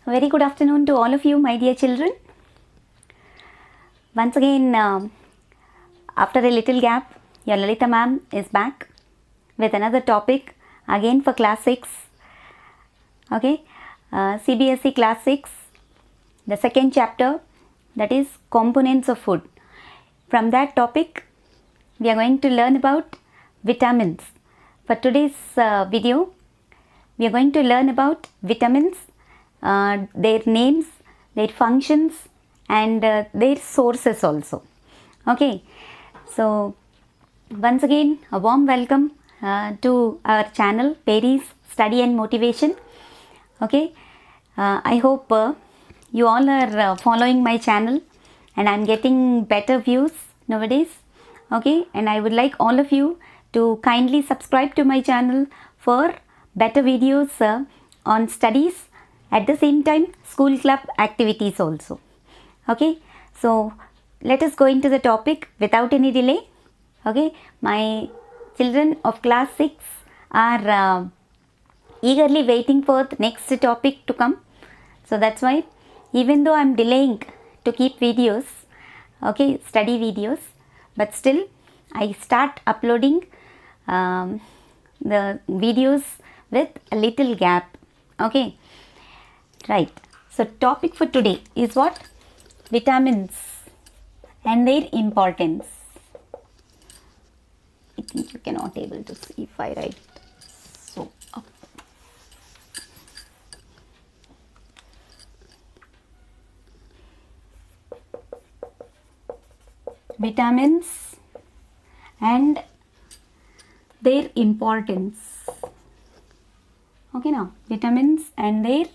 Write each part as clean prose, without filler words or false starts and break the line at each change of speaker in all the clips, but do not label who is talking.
Very good afternoon to all of you, my dear children. Once again, after a little gap, your Lalita ma'am is back with another topic again for class 6. Okay, CBSE class 6, the second chapter, that is components of food. From that topic, we are going to learn about vitamins. For today's video, we are going to learn about vitamins, their names, their functions, and their sources also. Okay, so once again a warm welcome to our channel Perry's Study and Motivation. Okay, I hope you all are following my channel and I am getting better views nowadays. Okay, and I would like all of you to kindly subscribe to my channel for better videos on studies, at the same time school club activities also. Okay, so let us go into the topic without any delay. Okay, my children of class 6 are eagerly waiting for the next topic to come. So that's why even though I am delaying to keep videos, okay, study videos, but still I start uploading the videos with a little gap. Okay, right. So topic for today is what? Vitamins and their importance. I think you cannot able to see if I write so up. Vitamins and their importance. Okay, now vitamins and their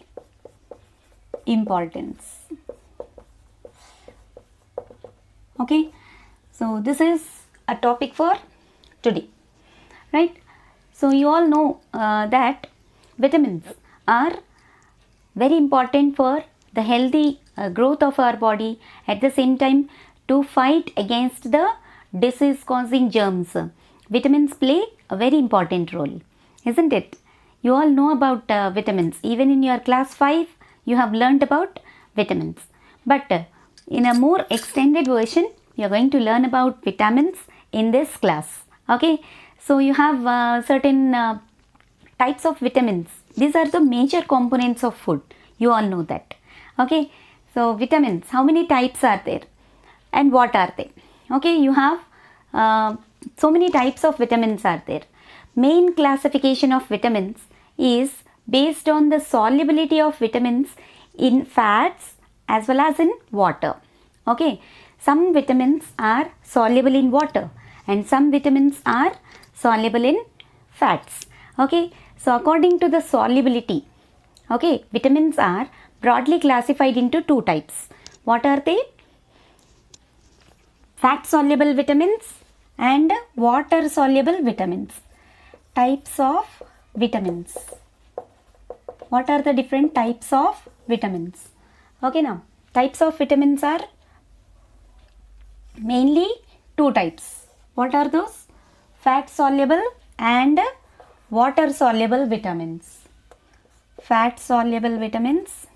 importance. Okay, so this is a topic for today, right? So you all know that vitamins are very important for the healthy growth of our body, at the same time to fight against the disease causing germs. Vitamins play a very important role, isn't it? You all know about vitamins. Even in your class 5 you have learnt about vitamins, but in a more extended version you are going to learn about vitamins in this class. Okay, so you have certain types of vitamins. These are the major components of food, you all know that. Okay, so vitamins, how many types are there and what are they? Okay, you have so many types of vitamins are there. Main classification of vitamins is based on the solubility of vitamins in fats as well as in water. Okay, some vitamins are soluble in water and some vitamins are soluble in fats. Okay, so according to the solubility, okay, vitamins are broadly classified into two types. What are they? Fat soluble vitamins and water soluble vitamins. Types of vitamins. What are the different types of vitamins? Okay, now types of vitamins are mainly two types. What are those? Fat soluble and water soluble vitamins. Fat soluble vitamins,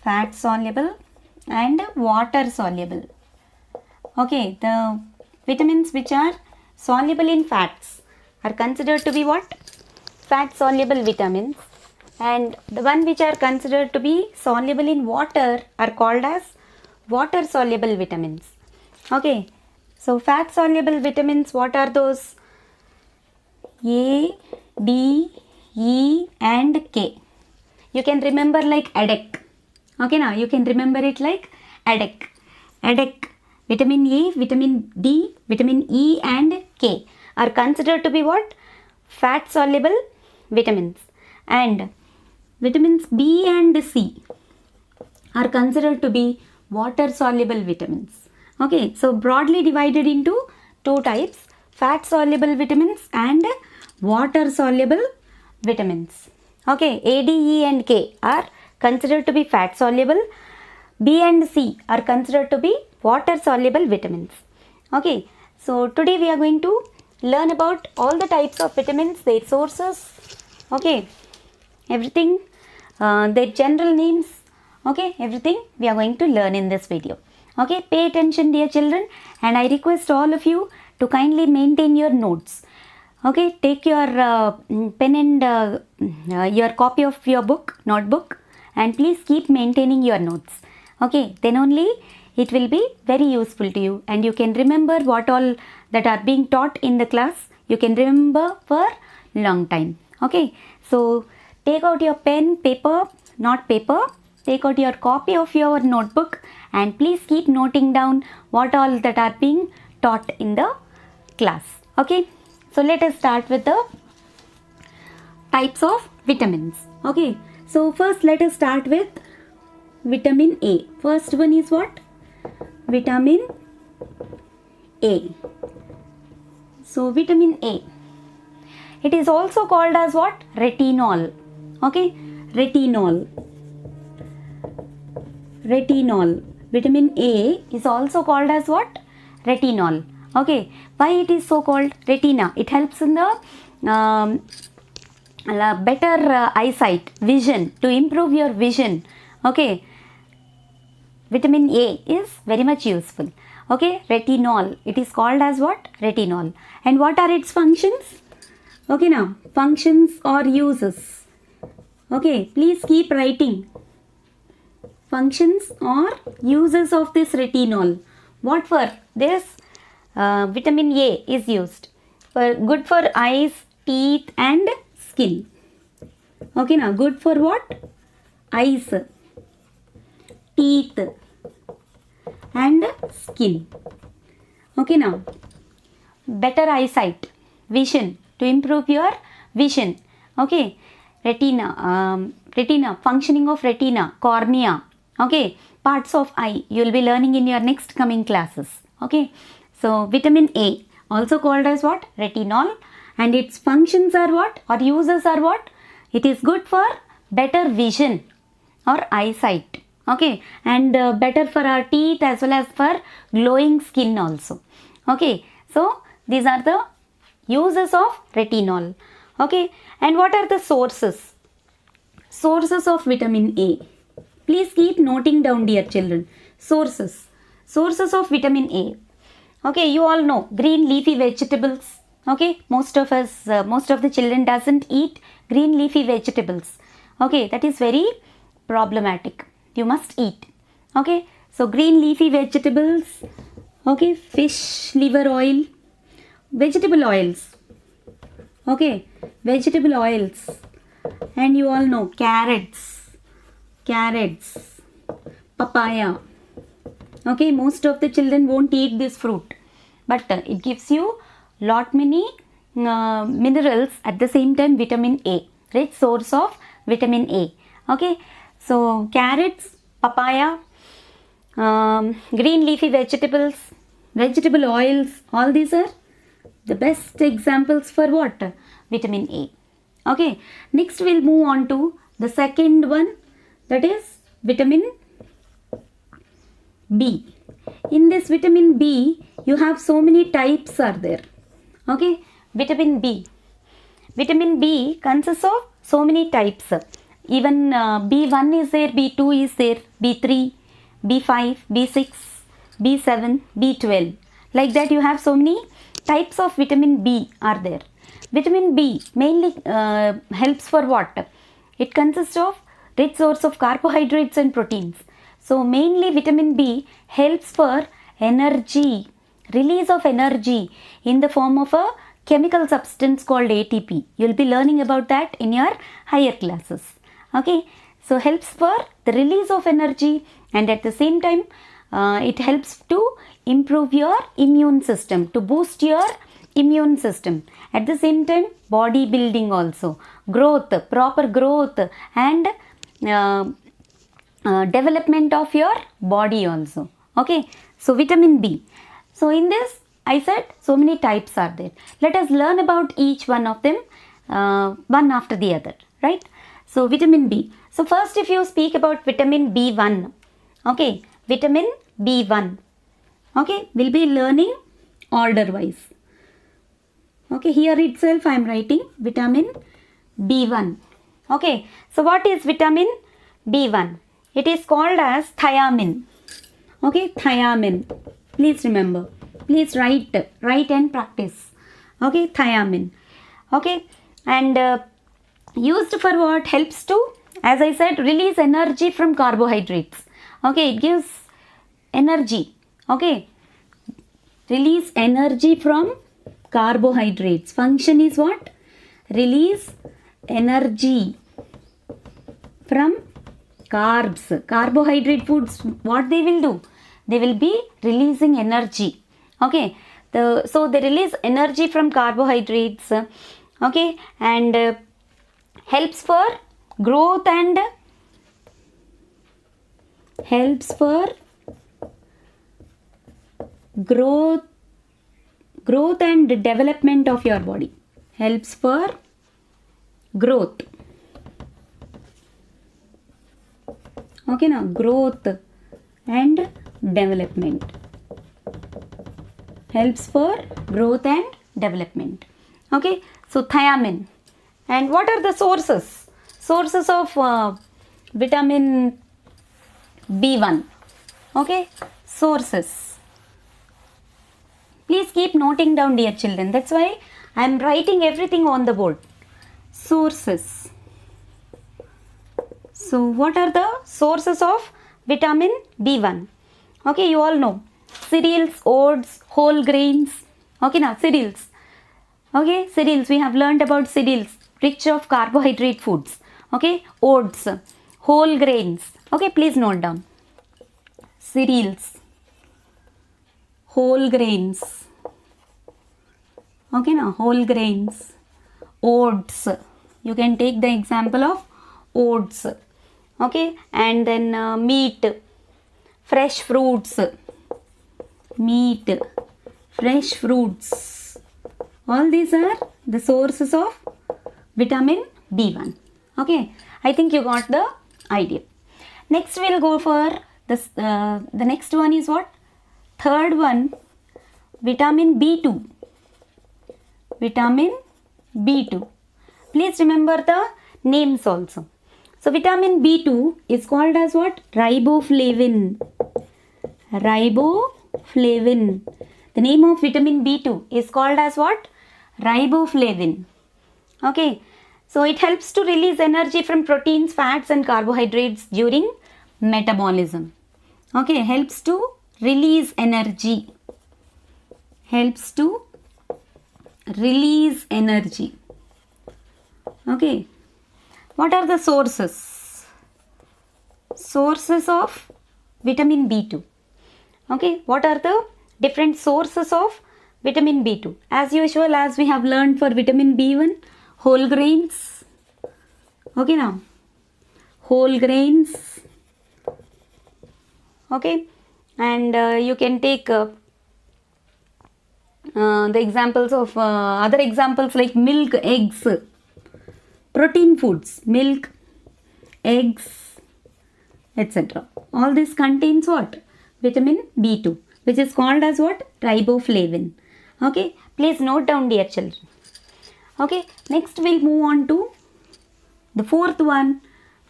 fat soluble and water soluble. Okay, the vitamins which are soluble in fats are considered to be what? Fat soluble vitamins, and the one which are considered to be soluble in water are called as water soluble vitamins. Okay, so fat soluble vitamins, what are those? A, D, E and K. You can remember like ADEK. Okay, now you can remember it like ADEK. ADEK, vitamin A, vitamin D, vitamin E and K are considered to be what? Fat soluble vitamins, and vitamins B and C are considered to be water soluble vitamins. Okay, so broadly divided into two types, fat soluble vitamins and water soluble vitamins. Okay, A, D, E and K are considered to be fat soluble. B and C are considered to be water soluble vitamins. Okay, so today we are going to learn about all the types of vitamins, their sources, okay, everything their general names, okay, everything we are going to learn in this video. Okay, pay attention dear children, and I request all of you to kindly maintain your notes. Okay, take your pen and your copy of your notebook, and please keep maintaining your notes. Okay, then only it will be very useful to you, and you can remember what all that are being taught in the class. You can remember for long time. Okay, so take out your pen, paper, not paper. Take out your copy of your notebook, and please keep noting down what all that are being taught in the class. Okay, so let us start with the types of vitamins. Okay, so first let us start with vitamin A. First one is what? Vitamin A. So vitamin A, it is also called as what? Retinol. Okay, retinol. Retinol. Vitamin A is also called as what? Retinol. Okay, why it is so called? Retina. It helps in the better eyesight, vision, to improve your vision. Okay, vitamin A is very much useful. Okay, retinol. It is called as what? Retinol. And what are its functions? Okay, now functions or uses. Okay, please keep writing. Functions or uses of this retinol. What for? This vitamin A is used for good for eyes, teeth and skin. Okay, now good for what? Eyes, teeth and skin. Okay, now better eyesight, vision, to improve your vision. Okay, retina, functioning of retina, cornea. Okay, parts of eye you will be learning in your next coming classes. Okay, so vitamin A, also called as what? Retinol, and its functions are what, or uses are what? It is good for better vision or eyesight. Okay, and better for our teeth as well as for glowing skin also. Okay, so these are the uses of retinol. Okay, and what are the sources? Sources of vitamin A. Please keep noting down dear children. Sources of vitamin A. Okay, you all know green leafy vegetables. Okay, most of the children doesn't eat green leafy vegetables. Okay, that is very problematic. You must eat. Okay, so green leafy vegetables. Okay, fish liver oil, vegetable oils. Okay, vegetable oils, and you all know carrots, papaya. Okay, most of the children won't eat this fruit, but it gives you lot many minerals, at the same time vitamin A, rich source of vitamin A. Okay, so carrots, papaya, green leafy vegetables, vegetable oils, all these are the best examples for what? Vitamin A. Okay, next we'll move on to the second one, that is vitamin B. In this vitamin B, you have so many types are there. Okay, vitamin B. Vitamin B consists of so many types. Even B1 is there, B2 is there, B3, B5, B6, B7, B12. Like that you have so many types of vitamin B are there. Vitamin B mainly helps for what? It consists of rich source of carbohydrates and proteins. So mainly vitamin B helps for energy, release of energy in the form of a chemical substance called ATP. You will be learning about that in your higher classes. Okay, so helps for the release of energy, and at the same time it helps to improve your immune system, to boost your immune system. At the same time body building also, growth, proper growth and development of your body also. Okay, so vitamin B. So in this I said so many types are there. Let us learn about each one of them one after the other, right? So vitamin B. So first if you speak about vitamin B1, okay, vitamin B1, okay, we'll be learning order wise. Okay, here itself I am writing vitamin B1. Okay, so what is vitamin B1? It is called as thiamine. Okay, thiamine. Please remember. Please write and practice. Okay, thiamine. Okay, and used for what? Helps to, as I said, release energy from carbohydrates. Okay, it gives energy. Okay, release energy from carbohydrates. Function is what? Release energy from carbs. Carbohydrate foods, what they will do? They will be releasing energy. Okay, so they release energy from carbohydrates. Okay, and helps for growth and growth and development of your body. Helps for growth. Okay, now growth and development. Helps for growth and development. Okay, so thiamine. And what are the sources? Sources of vitamin B1. Okay, sources. Please keep noting down, dear children. That's why I am writing everything on the board. Sources. So what are the sources of vitamin B1? Okay, you all know. Cereals, oats, whole grains. Okay, now cereals. Okay, cereals. We have learned about cereals. Rich of carbohydrate foods. Okay, oats, whole grains. Okay, please note down. Cereals, whole grains. Okay, now whole grains. Oats. You can take the example of oats. Okay, and then meat, fresh fruits. Meat, fresh fruits. All these are the sources of vitamin B1. Okay, I think you got the idea. Next we'll go for this. The next one is what? Third one, vitamin B2. Vitamin B2. Please remember the names also. So vitamin B2 is called as what? Riboflavin. Riboflavin. The name of vitamin B2 is called as what? Riboflavin. Okay, so it helps to release energy from proteins, fats and carbohydrates during metabolism. Okay, helps to release energy. Helps to release energy. Okay, what are the sources? Sources of vitamin B2. Okay, what are the different sources of vitamin B2? As usual, as we have learned for vitamin B1, whole grains. Okay, now whole grains. Okay, and you can take the examples of other examples like milk, eggs, protein foods, milk, eggs, etc. All this contains what? Vitamin B2, which is called as what? Riboflavin. Okay, please note down, dear children. Okay, next we'll move on to the fourth one,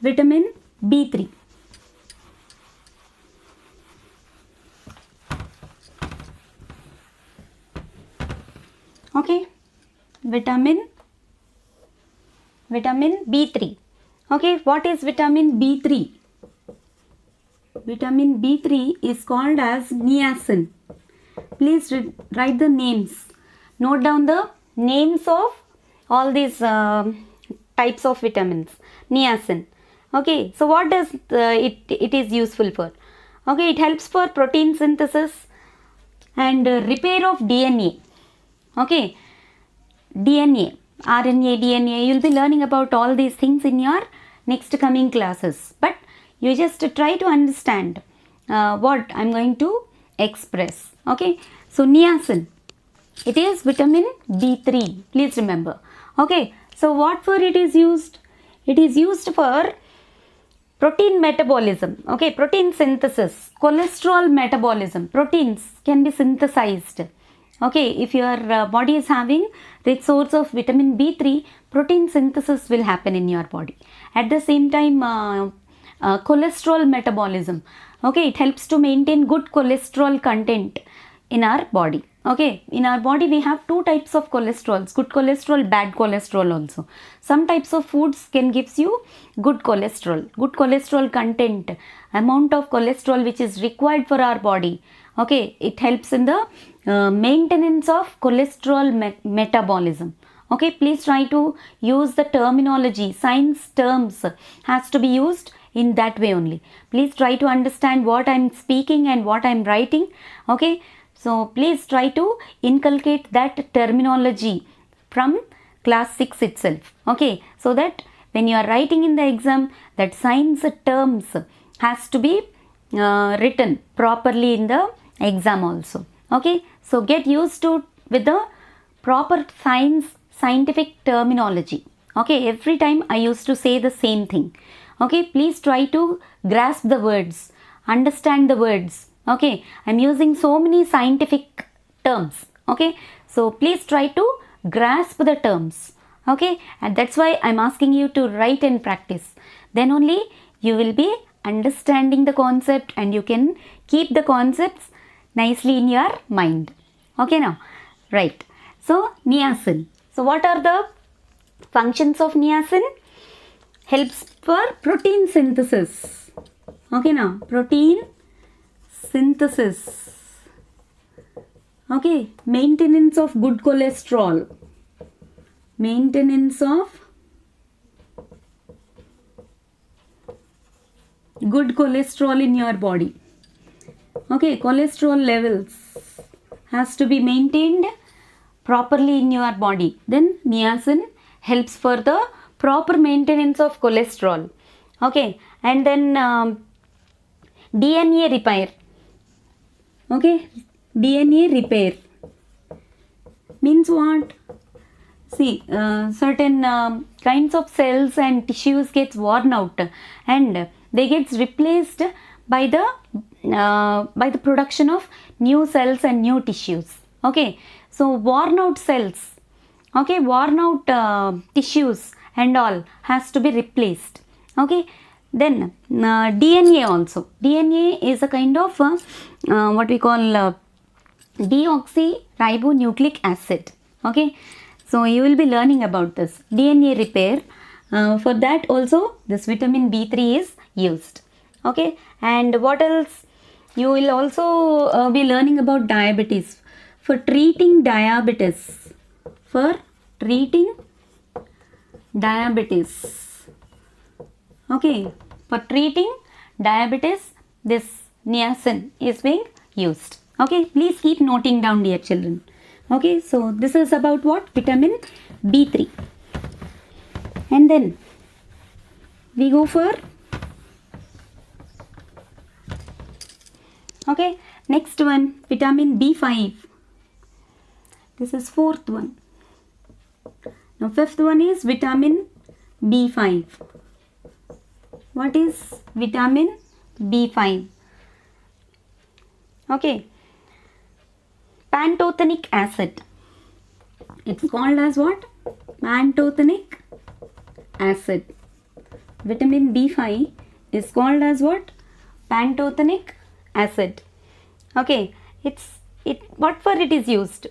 vitamin B3. Okay, vitamin B3. Okay, what is vitamin B3? Vitamin B3 is called as niacin. Please write the names. Note down the names of all these types of vitamins. Niacin. Okay, so what does it is useful for? Okay, it helps for protein synthesis and repair of DNA. Okay, DNA, RNA, DNA. You'll be learning about all these things in your next coming classes. But you just try to understand what I'm going to express. Okay, so niacin, it is vitamin B3. Please remember. Okay, so what for it is used? It is used for protein metabolism. Okay, protein synthesis, cholesterol metabolism. Proteins can be synthesized. Okay, if your body is having rich source of vitamin B3, protein synthesis will happen in your body. At the same time, cholesterol metabolism. Okay, it helps to maintain good cholesterol content in our body. Okay, in our body we have two types of cholesterols, good cholesterol, bad cholesterol also. Some types of foods can gives you good cholesterol content, amount of cholesterol which is required for our body. Okay, it helps in the maintenance of cholesterol metabolism. Okay, please try to use the terminology, science terms has to be used in that way only. Please try to understand what I am speaking and what I am writing. Okay, so please try to inculcate that terminology from class 6 itself. Okay, so that when you are writing in the exam, that science terms has to be written properly in the exam also. Okay, so get used to with the proper scientific terminology. Okay, every time I used to say the same thing. Okay, please try to grasp the words, understand the words. Okay, I'm using so many scientific terms. Okay, so please try to grasp the terms. Okay, and that's why I'm asking you to write and practice. Then only you will be understanding the concept and you can keep the concepts nicely in your mind. Okay, now, right. So, niacin. So, what are the functions of niacin? Helps for protein synthesis. Okay, now, protein synthesis. Okay, maintenance of good cholesterol. Maintenance of good cholesterol in your body. Okay, cholesterol levels has to be maintained properly in your body. Then niacin helps for the proper maintenance of cholesterol. Okay, and then DNA repair. Okay, DNA repair means what? See, certain kinds of cells and tissues gets worn out and they gets replaced by the production of new cells and new tissues. Okay, so worn out cells, okay, worn out tissues and all has to be replaced. Okay, then DNA also. DNA is a kind of what we call deoxyribonucleic acid. Okay, so you will be learning about this DNA repair. For that also this vitamin B3 is used. Okay, and what else? You will also be learning about diabetes. For treating diabetes. For treating diabetes. Okay, for treating diabetes, this niacin is being used. Okay, please keep noting down, dear children. Okay, so this is about what? Vitamin B3. And then we go for, okay, next one, vitamin B5. This is fourth one. Now fifth one is vitamin B5. What is vitamin B5? Okay, pantothenic acid. It's called as what? Pantothenic acid. Vitamin B5 is called as what? Pantothenic acid. Okay, what for it is used?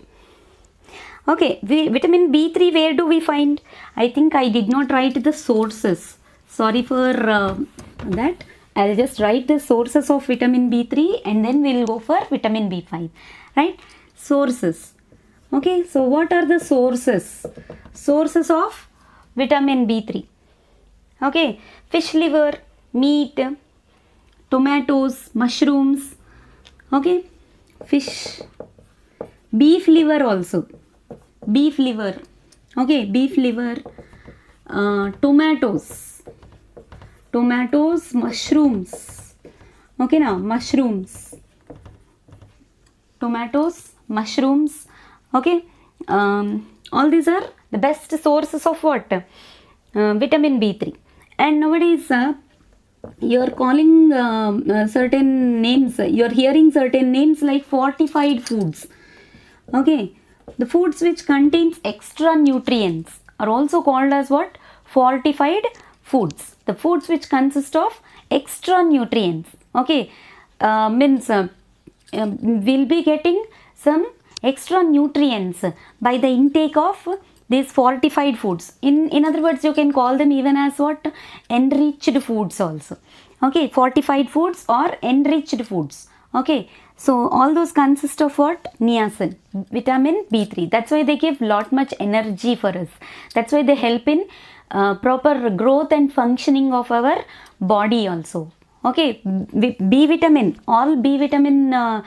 Okay, vitamin B3, where do we find? I think I did not write the sources. Sorry for that. I'll just write the sources of vitamin B3 and then we'll go for vitamin B5. Right? Sources. Okay, so what are the sources? Sources of vitamin B3. Okay, fish liver, meat, tomatoes, mushrooms. Okay, fish, beef liver also. Beef liver. Okay, beef liver, tomatoes, mushrooms. Okay, now mushrooms, tomatoes, mushrooms. Okay, all these are the best sources of what? Vitamin B3. And nowadays you're calling certain names, you're hearing certain names like fortified foods. Okay, the foods which contains extra nutrients are also called as what? Fortified foods. The foods which consist of extra nutrients. Okay, means we'll be getting some extra nutrients by the intake of these fortified foods. In other words, you can call them even as what? Enriched foods also. Okay, fortified foods or enriched foods. Okay, so all those consist of what? Niacin, vitamin B3. That's why they give lot much energy for us. That's why they help in proper growth and functioning of our body also. Okay, B vitamin, all B vitamin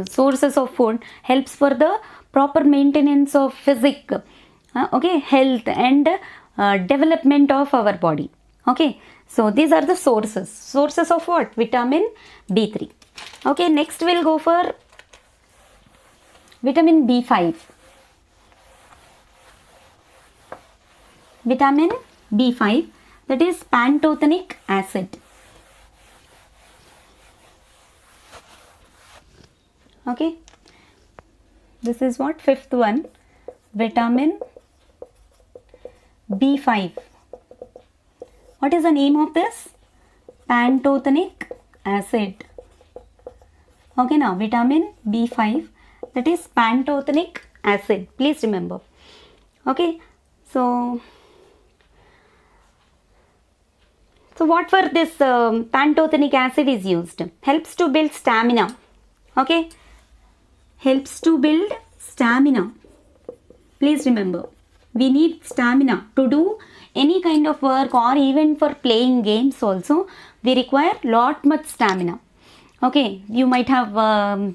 sources of food helps for the proper maintenance of physic, okay, health and development of our body. Okay, so these are the sources of what? Vitamin B3. Okay, next we'll go for vitamin B5. Vitamin B5, that is pantothenic acid. Okay, this is what? Fifth one, vitamin B5. What is the name of this? Pantothenic acid. Okay, now vitamin B5, that is pantothenic acid. Please remember. Okay, so what for this pantothenic acid is used? Helps to build stamina. Okay, helps to build stamina. Please remember, we need stamina to do any kind of work, or even for playing games also we require lot much stamina. Okay, you might have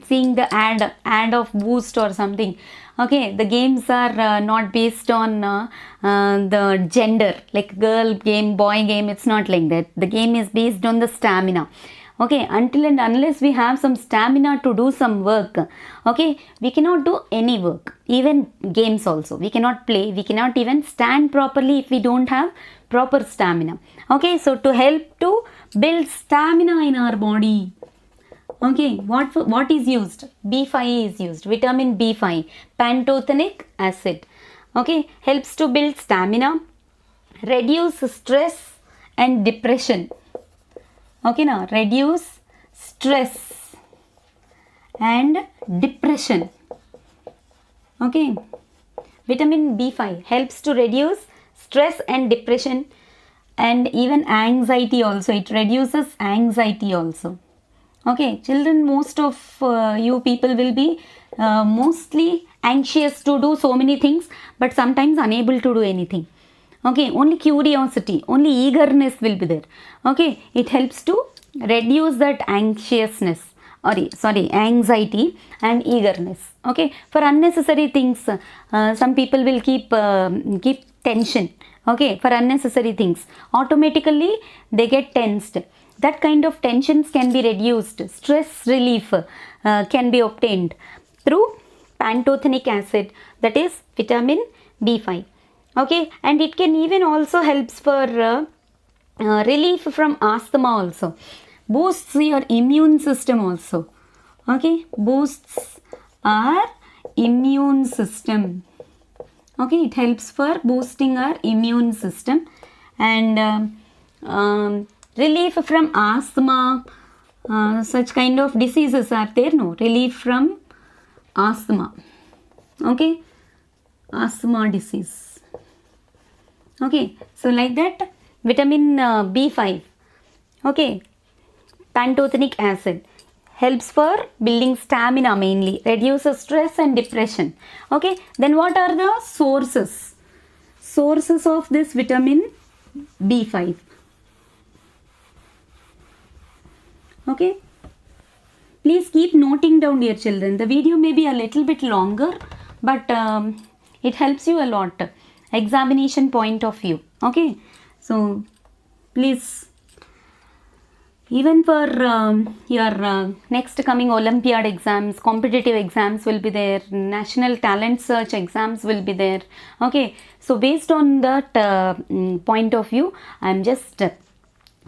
seen the ad of Boost or something. Okay, the games are not based on the gender, like girl game, boy game. It's not like that. The game is based on the stamina. Okay, until and unless we have some stamina to do some work, okay, we cannot do any work. Even games also, we cannot play, we cannot even stand properly if we don't have proper stamina. Okay, so to help to build stamina in our body, okay, what is used? B5 is used, vitamin B5, pantothenic acid. Okay, helps to build stamina, reduce stress and depression. Okay, now reduce stress and depression. Okay, vitamin B5 helps to reduce stress and depression and even anxiety also. It reduces anxiety also. Okay, children, most of you people will be mostly anxious to do so many things, but sometimes unable to do anything. Okay, only curiosity, only eagerness will be there. Okay, it helps to reduce that anxiousness, or anxiety and eagerness. Okay, for unnecessary things, some people will keep tension. Okay, for unnecessary things, automatically they get tensed. That kind of tensions can be reduced. Stress relief can be obtained through pantothenic acid, that is vitamin B5. Okay, and it can even also helps for relief from asthma also. Boosts your immune system also. Okay, boosts our immune system. Okay, it helps for boosting our immune system and relief from asthma. Such kind of diseases are there, no? Relief from asthma. Okay, asthma disease. Okay, so like that, vitamin B5, okay, pantothenic acid, helps for building stamina mainly, reduces stress and depression. Okay, then what are the sources of this vitamin B5? Okay, please keep noting down, dear children. The video may be a little bit longer, but it helps you a lot, examination point of view. Okay, so please, even for your next coming Olympiad exams, competitive exams will be there, national talent search exams will be there. Okay, so based on that point of view, I am just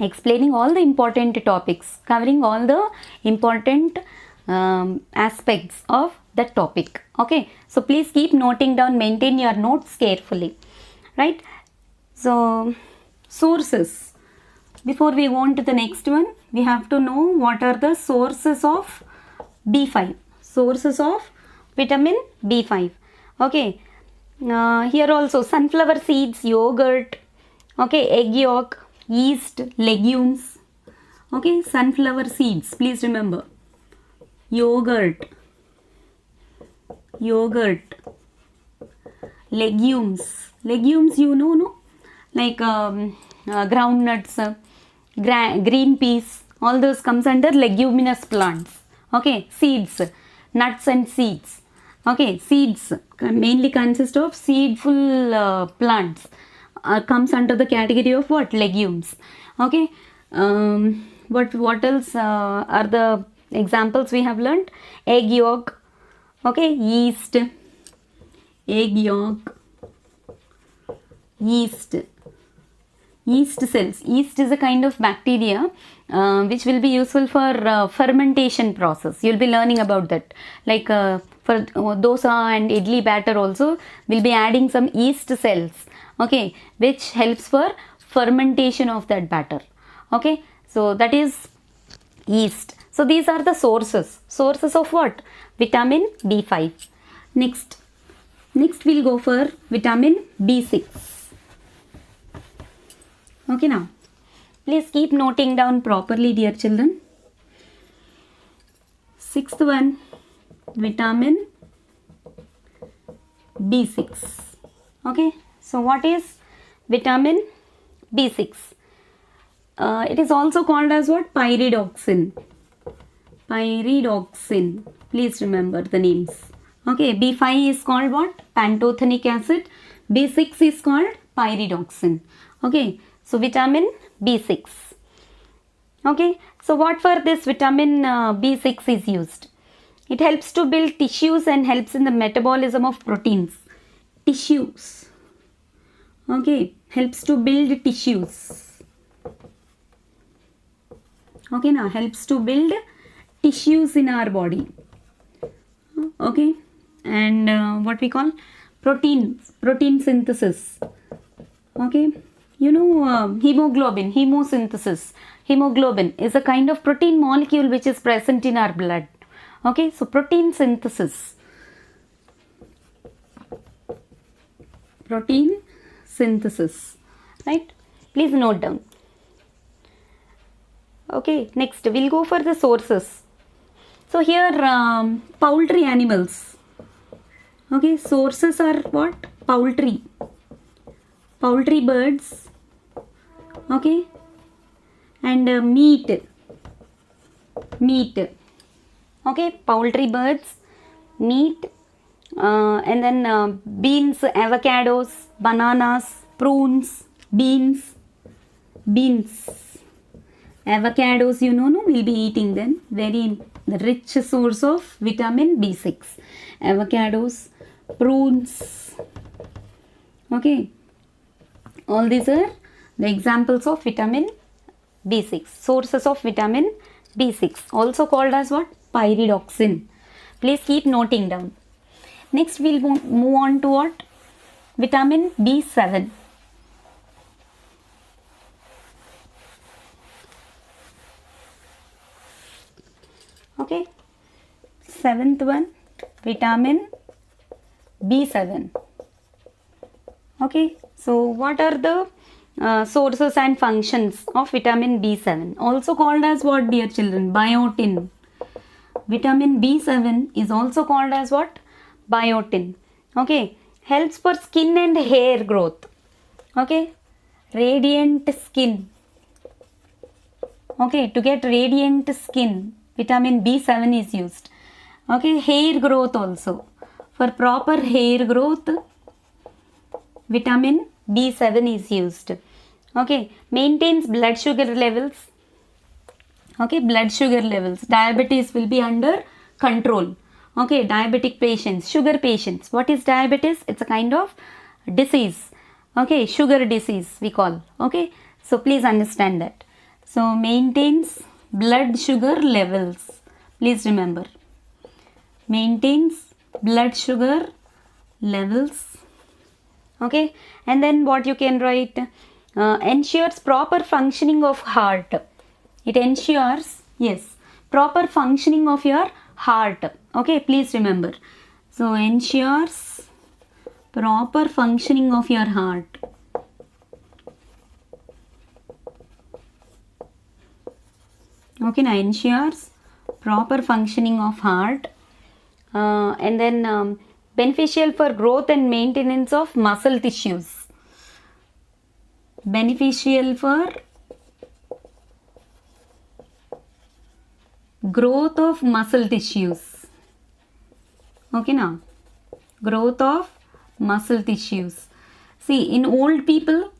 explaining all the important topics, covering all the important aspects of the topic. Okay, so please keep noting down, maintain your notes carefully, right? So sources. Before we go on to the next one, we have to know what are the sources of B5. Sources of vitamin B5. Okay, here also sunflower seeds, yogurt, okay, egg yolk, yeast, legumes. Okay, sunflower seeds, please remember. Yogurt, legumes you know, no? Like groundnuts, green peas, all those comes under leguminous plants. Okay, seeds, nuts and seeds. Okay, seeds mainly consist of seedful plants. Comes under the category of what? Legumes. Okay, what else are the examples we have learned? Egg yolk. Okay, yeast, egg yolk, yeast cells. Yeast is a kind of bacteria which will be useful for fermentation process. You'll be learning about that. Like for dosa and idli batter also, we'll be adding some yeast cells. Okay, which helps for fermentation of that batter. Okay, so that is yeast. So these are the sources. Sources of what? Vitamin B5. Next we'll go for vitamin B6. Okay, now please keep noting down properly, dear children. Sixth one, vitamin B6. Okay, so what is vitamin B6? It is also called as what? Pyridoxine. Please remember the names. Okay, B5 is called what? Pantothenic acid. B6 is called pyridoxine. Okay, so vitamin B6. Okay, so what for this vitamin B6 is used? It helps to build tissues and helps in the metabolism of proteins. Tissues. Okay, helps to build tissues. Okay, now helps to build tissues in our body. Okay, and what we call protein synthesis. Okay, you know hemoglobin, hemosynthesis. Hemoglobin is a kind of protein molecule which is present in our blood. Okay, so protein synthesis. Right? Please note down. Okay, next we'll go for the sources. So here poultry animals. Okay, sources are what? Poultry birds. Okay, and meat. Okay, poultry birds, meat, and then beans, avocados, bananas, prunes, beans. Avocados, you know, no, we'll be eating then. Very rich source of vitamin B6. Avocados, prunes. Okay, all these are the examples of vitamin B6. Sources of vitamin B6, also called as what? Pyridoxine. Please keep noting down. Next we'll move on to what? Vitamin B7. Okay, seventh one, vitamin B7. Okay, so what are the sources and functions of vitamin B7? Also called as what, dear children? Biotin. Vitamin B7 is also called as what? Biotin. Okay, helps for skin and hair growth. Okay, radiant skin. Okay, to get radiant skin, vitamin B7 is used. Okay, hair growth also. For proper hair growth, vitamin B7 is used. Okay, maintains blood sugar levels. Okay, blood sugar levels. Diabetes will be under control. Okay, diabetic patients, sugar patients. What is diabetes? It's a kind of disease. Okay, sugar disease we call. Okay, so please understand that. So maintains blood sugar levels. Please remember. Maintains blood sugar levels. Okay, and then what you can write, ensures proper functioning of heart. It ensures, yes, proper functioning of your heart. Okay, please remember. So ensures proper functioning of your heart. Okay, now ensures proper functioning of heart. And then beneficial for growth and maintenance of muscle tissues. Beneficial for growth of muscle tissues. Okay, now growth of muscle tissues. See, in old people,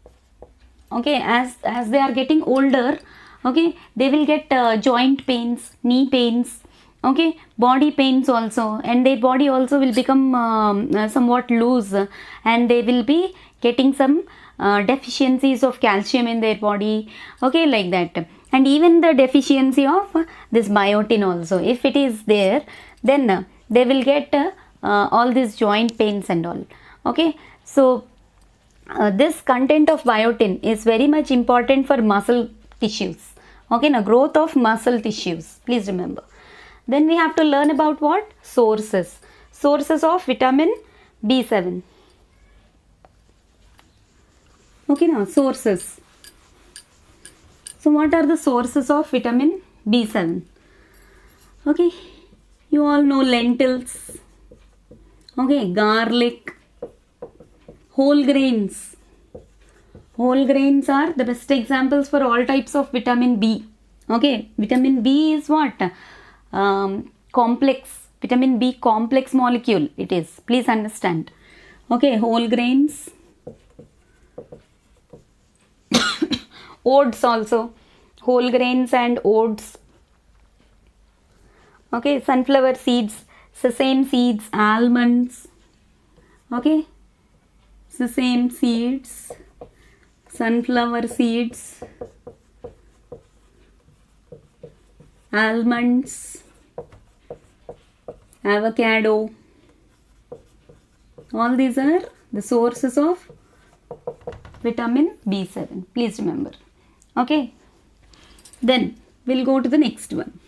okay, as they are getting older, okay, they will get joint pains, knee pains, okay, body pains also, and their body also will become somewhat loose, and they will be getting some deficiencies of calcium in their body, okay, like that. And even the deficiency of this biotin also, if it is there, then they will get all these joint pains and all. Okay, so this content of biotin is very much important for muscle tissues. Okay, now growth of muscle tissues, please remember. Then we have to learn about what? Sources. Sources of vitamin B7. Okay, now sources. So what are the sources of vitamin B7? Okay, you all know lentils. Okay, garlic, whole grains. Whole grains are the best examples for all types of vitamin B. Okay, vitamin B is what? Complex. Vitamin B complex molecule it is. Please understand. Okay, whole grains. Oats also. Whole grains and oats. Okay, sunflower seeds, sesame seeds, almonds. Okay, sesame seeds, sunflower seeds, almonds, avocado. All these are the sources of vitamin B7. Please remember. Okay. Then we'll go to the next one.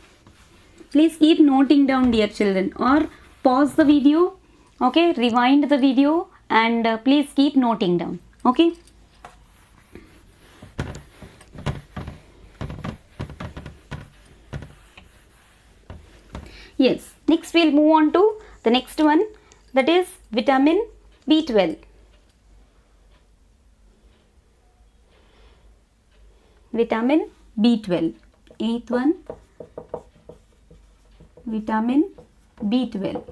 Please keep noting down, dear children, or pause the video. Okay. Rewind the video and please keep noting down. Okay. Yes, next we'll move on to the next one, that is vitamin B12. Vitamin B12. Eighth one, vitamin B12.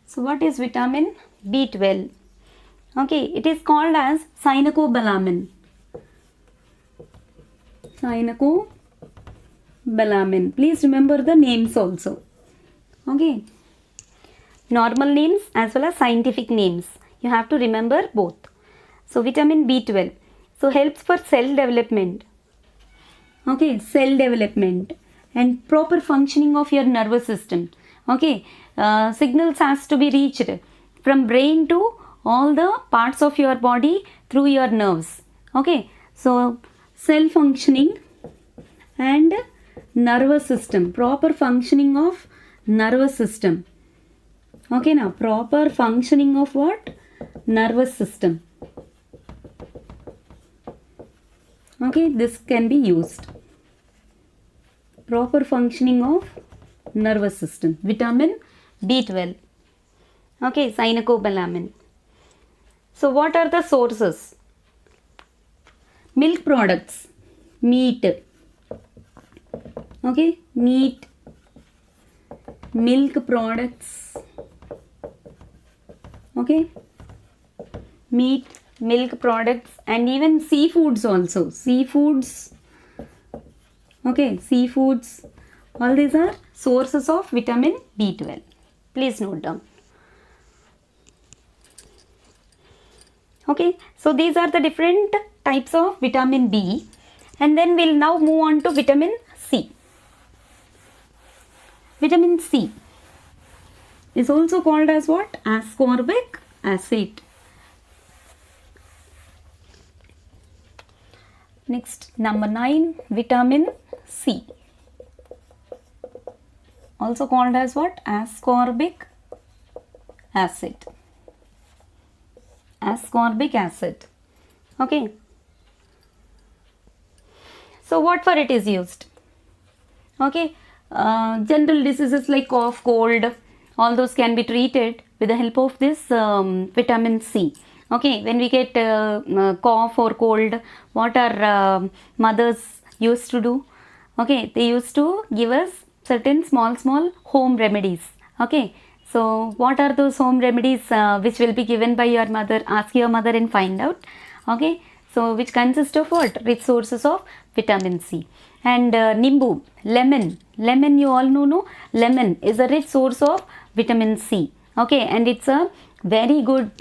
So what is vitamin B12? Okay, it is called as cyanocobalamin. Cyanocobalamin. Please remember the names also. Okay. Normal names as well as scientific names. You have to remember both. So vitamin B12. So helps for cell development. Okay, cell development and proper functioning of your nervous system. Okay, signals has to be reached from brain to all the parts of your body through your nerves. Okay, so cell functioning and nervous system, proper functioning of nervous system. Okay, now proper functioning of what? Nervous system. Okay, this can be used. Proper functioning of nervous system. Vitamin B12. Okay, cyanocobalamin. So what are the sources? Milk products. Meat. Okay, meat. Milk products. Okay, meat, milk products, and even seafoods also. Seafoods. Okay, seafoods. All these are sources of vitamin B12. Please note down. Okay, so these are the different types of vitamin B, and then we'll now move on to vitamin C. Vitamin C is also called as what? Ascorbic acid. Next, number 9, vitamin C. Also called as what? Ascorbic acid. Ascorbic acid. Okay. So what for it is used? Okay. General diseases like cough, cold, all those can be treated with the help of this vitamin C. Okay, when we get cough or cold, what our mothers used to do? Okay, they used to give us certain small home remedies. Okay, so what are those home remedies which will be given by your mother? Ask your mother and find out. Okay, so which consist of what? Rich sources of vitamin C. And nimbu, lemon you all know, no? Lemon is a rich source of vitamin C. Okay, and it's a very good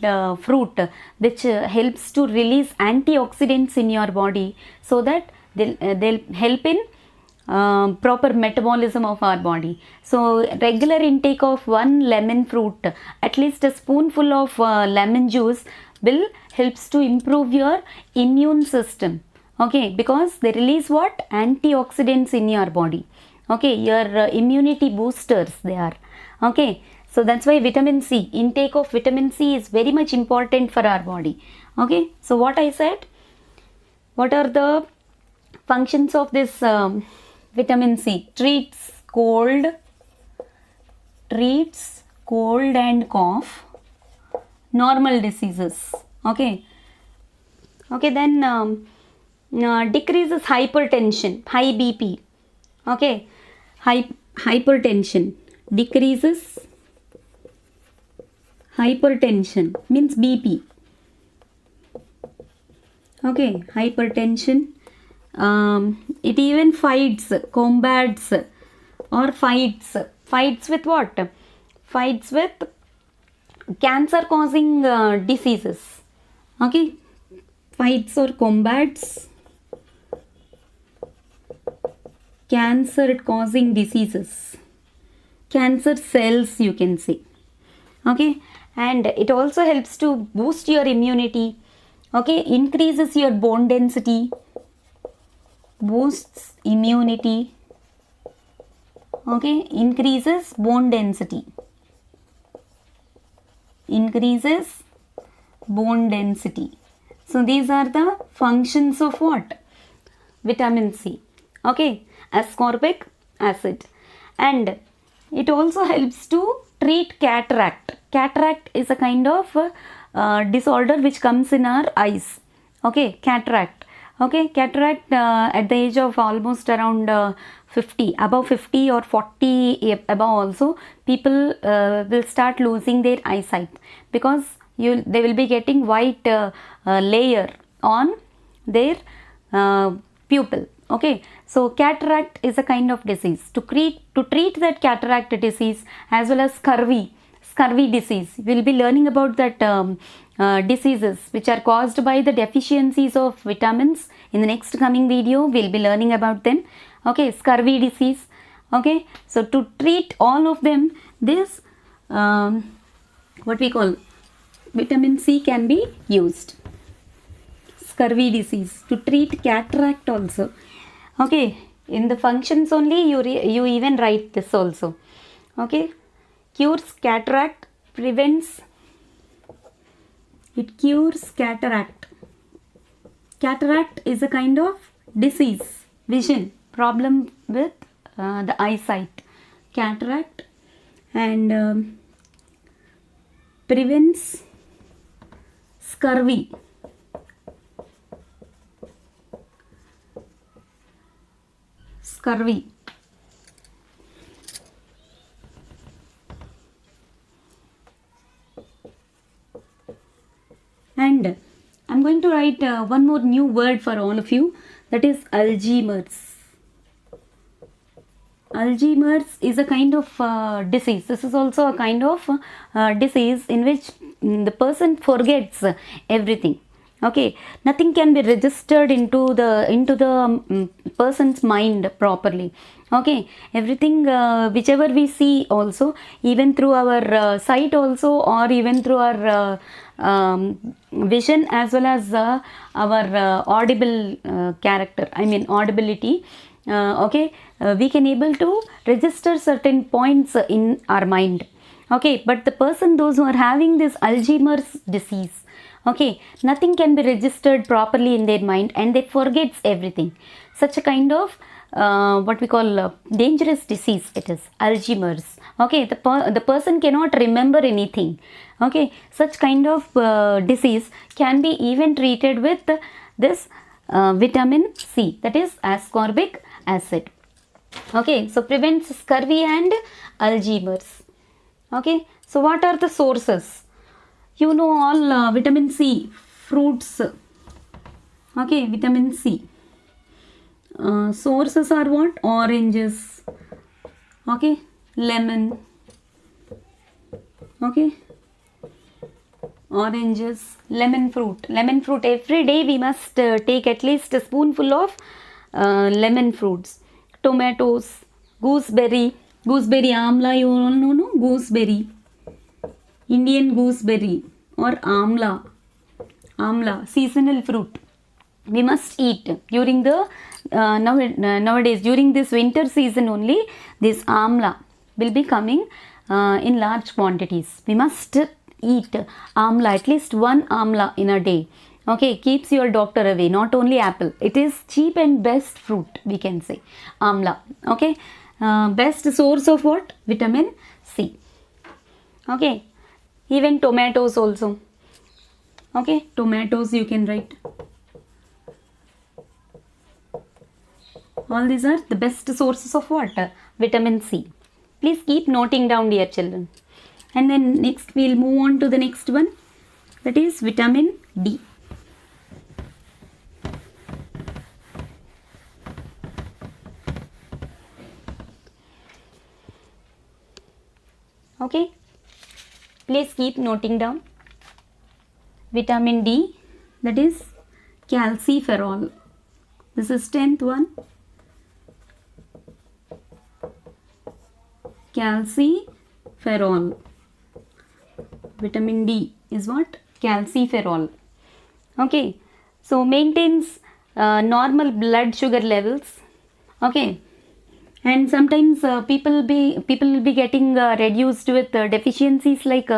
fruit which helps to release antioxidants in your body, so that they'll help in proper metabolism of our body. So regular intake of one lemon fruit, at least a spoonful of lemon juice will helps to improve your immune system. Okay, because they release what? Antioxidants in your body. Okay, your immunity boosters they are. Okay, so that's why vitamin C, intake of vitamin C is very much important for our body. Okay, so what I said, what are the functions of this vitamin C? Treats cold and cough, normal diseases. Okay, then decreases hypertension, high BP. Okay, hypertension, decreases hypertension means BP. Okay, hypertension. It even combats or fights with what? Fights with cancer causing diseases. Okay, fights or combats cancer causing diseases, cancer cells you can say. Okay, and it also helps to boost your immunity. Okay, increases your bone density, boosts immunity. Okay, increases bone density, increases bone density. So these are the functions of what? Vitamin C. Okay, ascorbic acid. And it also helps to treat cataract. Cataract is a kind of disorder which comes in our eyes. Okay, cataract. Okay, cataract at the age of almost around 50, above 50 or 40 above also, people will start losing their eyesight, because they will be getting white layer on their pupil. Okay, so cataract is a kind of disease. To treat that cataract disease, as well as scurvy disease, we will be learning about that diseases which are caused by the deficiencies of vitamins. In the next coming video, we will be learning about them. Okay, scurvy disease. Okay, so to treat all of them, this what we call vitamin C can be used. Scurvy disease, to treat cataract also. Okay, in the functions only you even write this also. Okay, cures cataract, prevents, it cures cataract. Cataract is a kind of disease, vision, problem with the eyesight. Cataract, and prevents scurvy. Scurvy. And I'm going to write one more new word for all of you, that is Alzheimer's. Alzheimer's is a kind of disease. This is also a kind of disease in which the person forgets everything. Okay, nothing can be registered into the person's mind properly. Okay, everything whichever we see also, even through our sight also, or even through our vision, as well as our audible character, I mean audibility. Okay, we can able to register certain points in our mind. Okay, but the person, those who are having this Alzheimer's disease, okay, nothing can be registered properly in their mind, and they forgets everything. Such a kind of what we call dangerous disease it is, Alzheimer's. Okay, the person cannot remember anything. Okay, such kind of disease can be even treated with this vitamin C, that is ascorbic acid. Okay, so prevents scurvy and Alzheimer's. Okay, so what are the sources? You know all vitamin C, fruits. Okay, vitamin C. Sources are what? Oranges. Okay, lemon. Okay, oranges, lemon fruit. Lemon fruit, every day we must take at least a spoonful of lemon fruits. Tomatoes, gooseberry. Gooseberry, amla, you all know, no? Gooseberry. Indian gooseberry or amla, seasonal fruit. We must eat during the nowadays during this winter season only. This amla will be coming in large quantities. We must eat amla, at least one amla in a day. Okay, keeps your doctor away. Not only apple, it is cheap and best fruit, we can say, amla. Okay, best source of what? Vitamin C. Okay, even tomatoes also. Okay, tomatoes you can write. All these are the best sources of what? Vitamin C. Please keep noting down, dear children. And then next we'll move on to the next one, that is vitamin D. Okay, please keep noting down. Vitamin D, that is calciferol. This is 10th one. Calciferol. Vitamin D is what? Calciferol. Okay, so maintains normal blood sugar levels. Okay, and sometimes people will be getting reduced with deficiencies like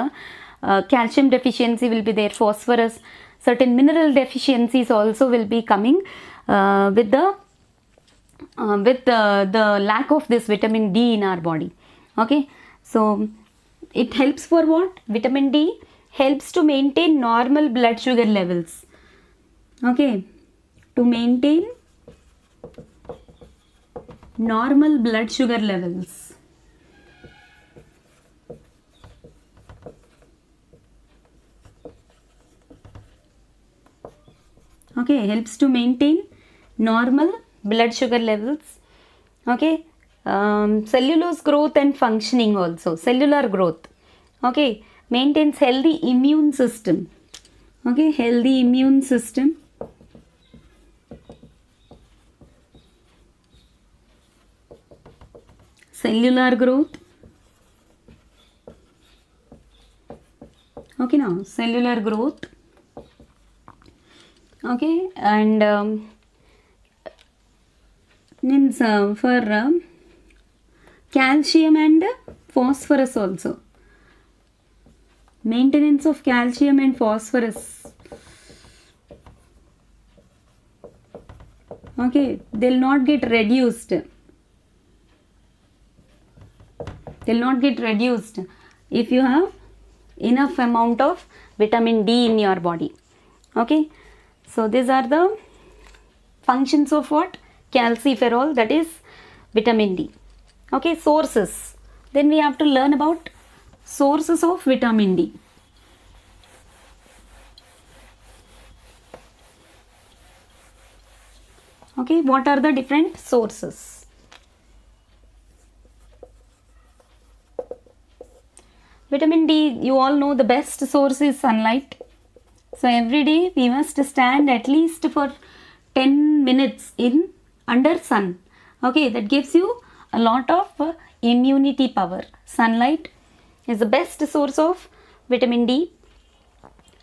calcium deficiency will be there, phosphorus, certain mineral deficiencies also will be coming with the lack of this vitamin D in our body. Okay, so it helps for what? Vitamin D helps to maintain normal blood sugar levels. Okay, to maintain normal blood sugar levels. Okay, helps to maintain normal blood sugar levels. Okay, cellulose growth and functioning also, cellular growth. Okay, maintains healthy immune system. Okay, healthy immune system. Cellular growth. Okay, now cellular growth. Okay, and means for calcium and phosphorus also. Maintenance of calcium and phosphorus. Okay, they'll not get reduced. They'll not get reduced if you have enough amount of vitamin D in your body. Okay, so these are the functions of what? Calciferol, that is vitamin D. Okay, sources. Then we have to learn about sources of vitamin D. Okay, what are the different sources? Vitamin D, you all know the best source is sunlight. So every day we must stand at least for 10 minutes in under sun. Okay, that gives you a lot of immunity power. Sunlight is the best source of vitamin D.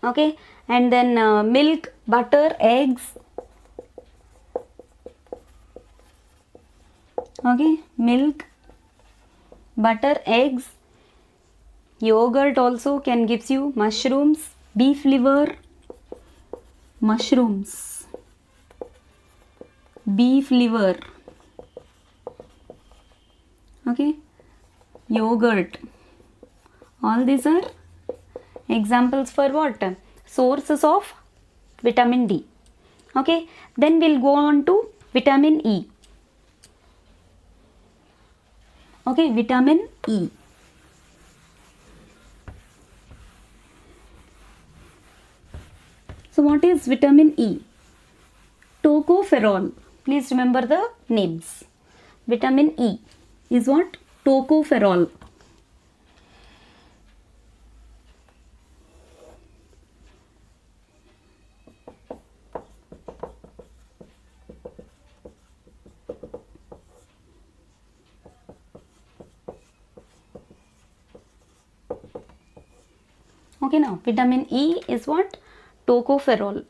Okay, and then milk, butter, eggs. Okay, milk, butter, eggs. Yogurt also can gives you mushrooms, beef liver, mushrooms, beef liver. Okay, yogurt. All these are examples for what? Sources of vitamin D. Okay, then we'll go on to vitamin E. Okay, vitamin E. So what is vitamin E? Tocopherol. Please remember the names. Vitamin E is what? Tocopherol. Okay, now vitamin E is what? Tocopherol.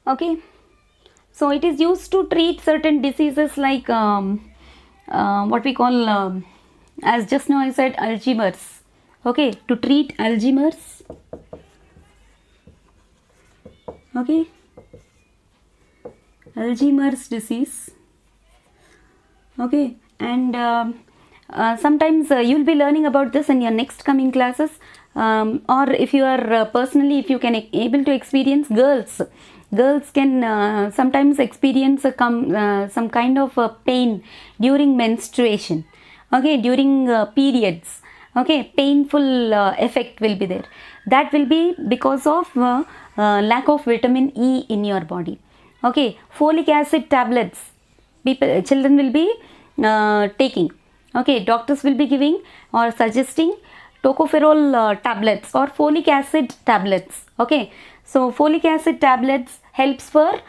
Okay, so it is used to treat certain diseases like what we call as just now I said Alzheimer's. Okay, to treat Alzheimer's. Okay, Alzheimer's disease. Okay, and sometimes you'll be learning about this in your next coming classes, or if you are personally, if you can able to experience, girls can sometimes experience some kind of pain during menstruation. Okay, during periods. Okay, painful effect will be there. That will be because of lack of vitamin E in your body. Okay, folic acid tablets children will be taking. Okay, doctors will be giving or suggesting tocopherol tablets or folic acid tablets. Okay, so folic acid tablets helps for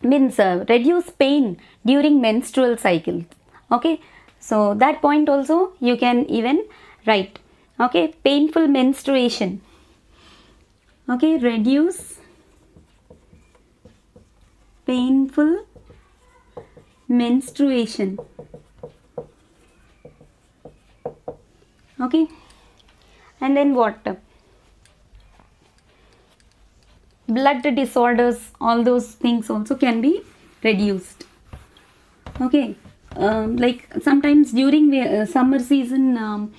reduce pain during menstrual cycle. Okay, so that point also you can even write. Okay, painful menstruation. Okay, reduce painful menstruation. Okay, and then what? Blood disorders, all those things also can be reduced. Okay, like sometimes during summer season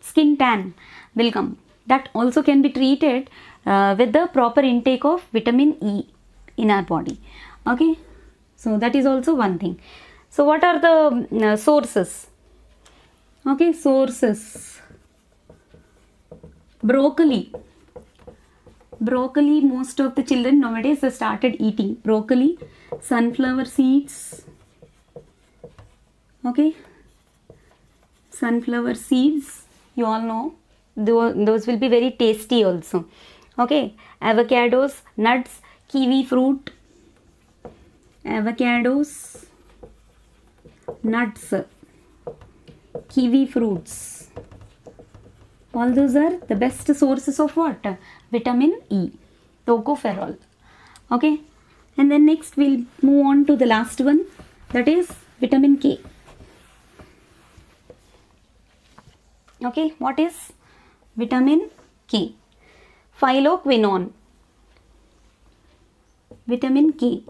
skin tan will come. That also can be treated with the proper intake of vitamin E in our body. Okay, so that is also one thing. So what are the sources? Okay, sources. Broccoli, most of the children nowadays have started eating broccoli. Sunflower seeds. Okay, sunflower seeds, you all know, those will be very tasty also. Okay, avocados, nuts, kiwi fruit, avocados, nuts, kiwi fruits, all those are the best sources of what? Vitamin E, tocopherol. Okay, and then next we'll move on to the last one, that is vitamin K. Okay, what is vitamin K? Phylloquinone, vitamin K,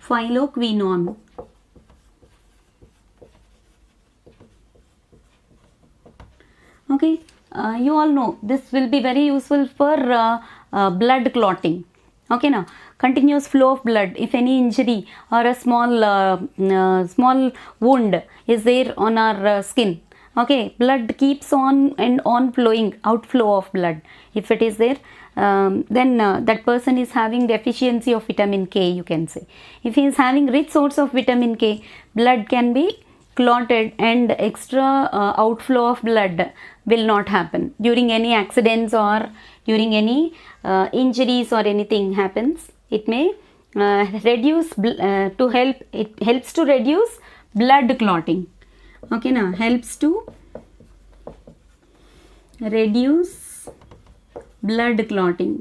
phylloquinone. Okay, you all know this will be very useful for blood clotting. Okay, now continuous flow of blood. If any injury or a small wound is there on our skin, okay, blood keeps on and on flowing, outflow of blood. If it is there, then that person is having deficiency of vitamin K, you can say. If he is having rich source of vitamin K, blood can be clotted and extra outflow of blood will not happen during any accidents or during any injuries or anything happens. It may reduce it helps to reduce blood clotting. Okay, now helps to reduce blood clotting.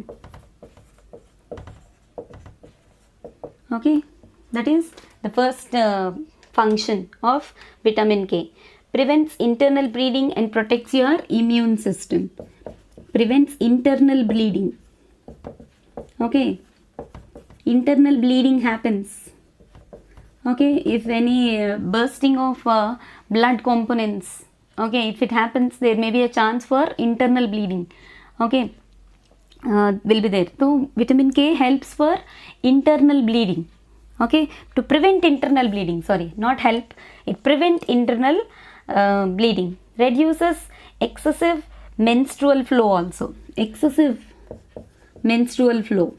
Okay, that is the first function of vitamin K. Prevents internal bleeding and protects your immune system. Prevents internal bleeding. Okay, internal bleeding happens. Okay, if any bursting of blood components, okay, if it happens, there may be a chance for internal bleeding. Okay, will be there. So vitamin K helps for internal bleeding. Okay, to prevent internal bleeding, sorry, not help, it prevent internal bleeding. Reduces excessive menstrual flow also. Excessive menstrual flow.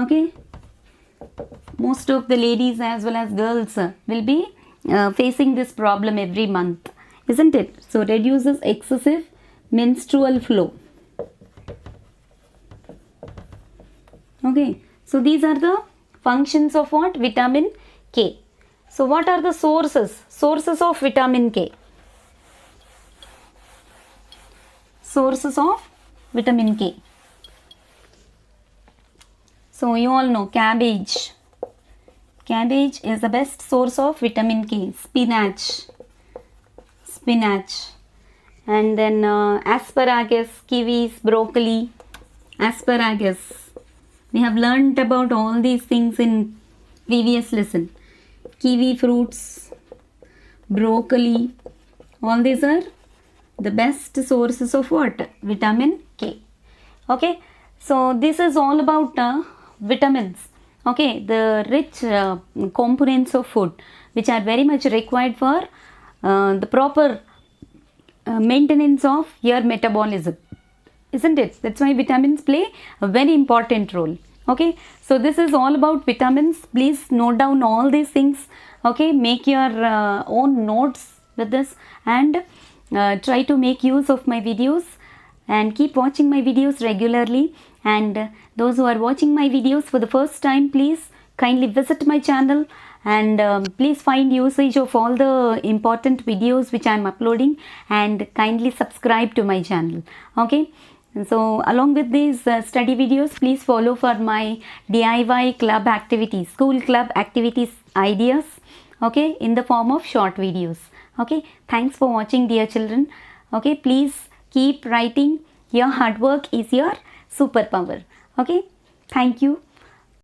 Okay, most of the ladies as well as girls will be facing this problem every month, isn't it? So reduces excessive menstrual flow. Okay, so these are the functions of what? Vitamin K. So what are the sources of vitamin K? Sources of vitamin K. So you all know cabbage. Cabbage is the best source of vitamin K. Spinach, and then asparagus, kiwis, broccoli, asparagus. We have learnt about all these things in previous lesson. Kiwi fruits, broccoli, all these are the best sources of what? Vitamin K. Okay, so this is all about vitamins. Okay, the rich components of food which are very much required for the proper maintenance of your metabolism, isn't it? That's why vitamins play a very important role. Okay, so this is all about vitamins. Please note down all these things. Okay, make your own notes with this and try to make use of my videos and keep watching my videos regularly. And those who are watching my videos for the first time, please kindly visit my channel and please find usage of all the important videos which I am uploading, and kindly subscribe to my channel. Okay, so along with these study videos, please follow for my DIY club activities, school club activities ideas, okay, in the form of short videos. Okay, thanks for watching, dear children. Okay, please keep writing. Your hard work is your superpower. Okay, thank you.